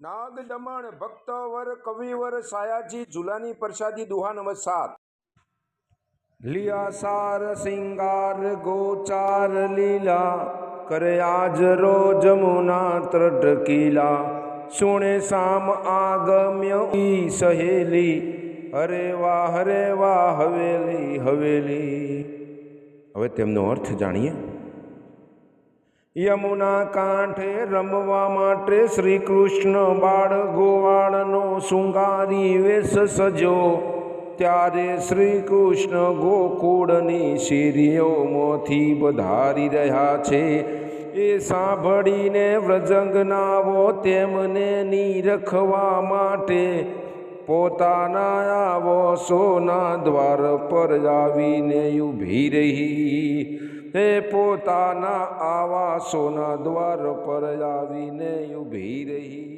नाग दमन भक्तवर कविवर सायाजी झुलानी प्रसादी दुहा नंबर 7। लिया सार सिंगार गोचार लीला करे आज रोज मुना त्रटकीला सुने शाम आगम्य ई सहेली हरे वाह हवेली हवेली। હવે તેમનો અર્થ જાણીએ। यमुना कांठे रमवा माटे श्री कृष्ण बाळ गोवाळनो शृंगारी वेश सजो त्यारे श्री कृष्ण गोकुळनी શેરીઓમાંથી પધારી રહ્યા છે। એ સાંભળીને વ્રજંગનાઓ તેમને નીરખવા માટે પોતાના આવો સોના દ્વાર પર આવીને ઊભી રહી। તે પોતાના આવાસોના દ્વાર પર આવીને ઊભી રહી।